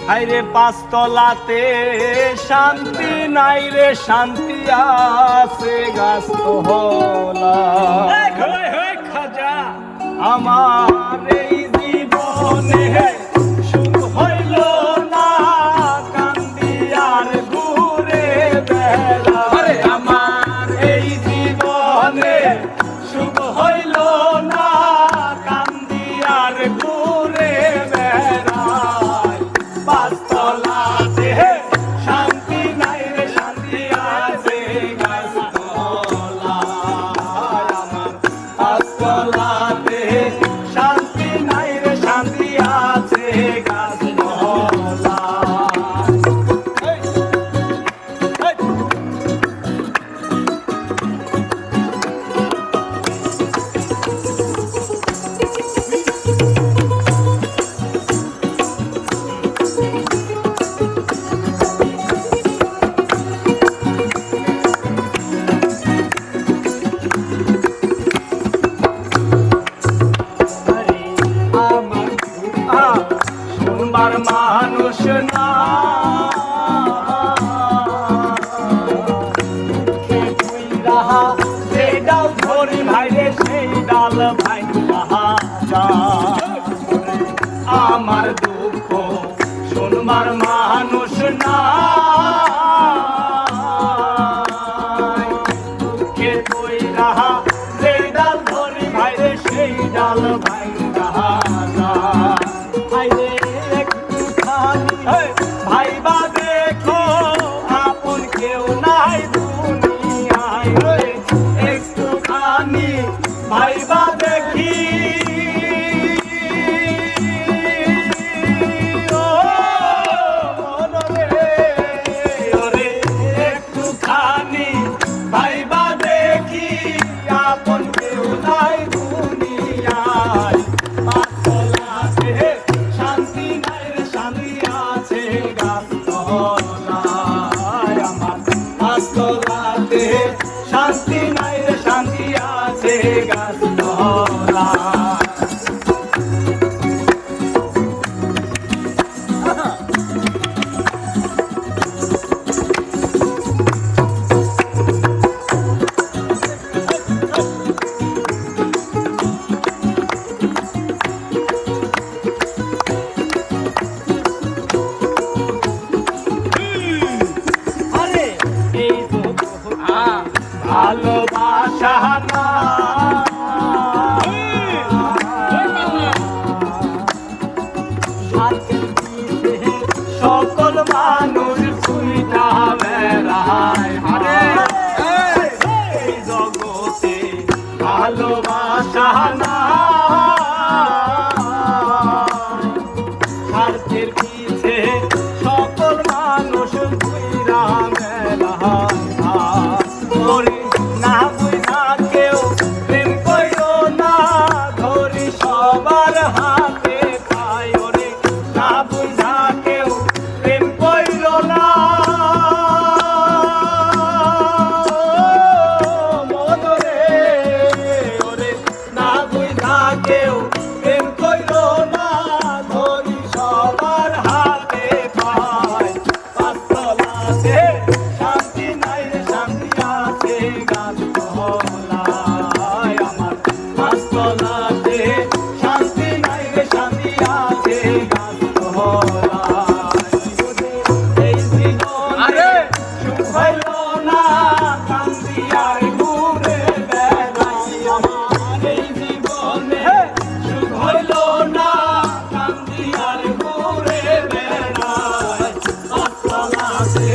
হাইরে পাঁচতলাতে শান্তি নাই রে, শান্তি আছে গাছতলা। খাজা আমার এই জীবনে সুখ হইল না, কান্দি আর ঘুরে বেড়াই। আমার এই জীবনে সুখ হইল না, কান্দি আর ঘুরে বেড়াই। পাঁচতলাতে শান্তি নাই রে, শান্তি আছে গাছতলায়। আমার পাঁচতলাতে শান্তি নাই রে, শান্তি আছে গাছতলায়। শুনবার মানুষ না, দুঃখে পুইরা যে ডাল ধরি ভাইরে, সেই ডাল ভাইরা যায়। আমার দুঃখ শুনবার মানুষ না, দুঃখে পুইরা যে ডাল ধরি ভাইরে, সেই ডাল ভাইরা যায়। ভাইরে ভাইবা দেখো, আপন কেউ নাই দুনিয়ায়। একটুখানি ভাইবা দেখি, ও মনরে ওরে, একটুখানি ভাইবা দেখি, আপন কেউ নাই দুনিয়ায়। পাঁচতলাতে শান্তি নাই রে, শান্তি আছে গাছতলায়। আমার পাঁচতলাতে শান্তি নাই রে, শান্তি আছে গাছতলায়। ভালোবাসা না, সকল মানুষ ছুইটা বেড়ায়। এই জগতে ভালোবাসা না, স্বার্থের পিছে সকল মানুষ ঘুইরা বেড়ায়। না বুঝা কেউ প্রেম কইরো না, ধরি সবার হাতে পাই। ওরে না বুঝা কেউ প্রেম কইরো না, মনরে ওরে না বুঝা কেউ প্রেম কইরো না, ধরি সবার হাতে পাই। পাঁচতলাতে শান্তি নাই রে, শান্তি আছে গাছতলায়। আমার পাঁচতলাতে শান্তি নাই রে, শান্তি আছে গাছতলায়। এই জীবনে সুখ হইল না, কান্দি আর ঘুরে বেড়াই। আমার এই জীবনে সুখ হইল না, কান্দি আর ঘুরে বেড়াই। পাঁচতলাতে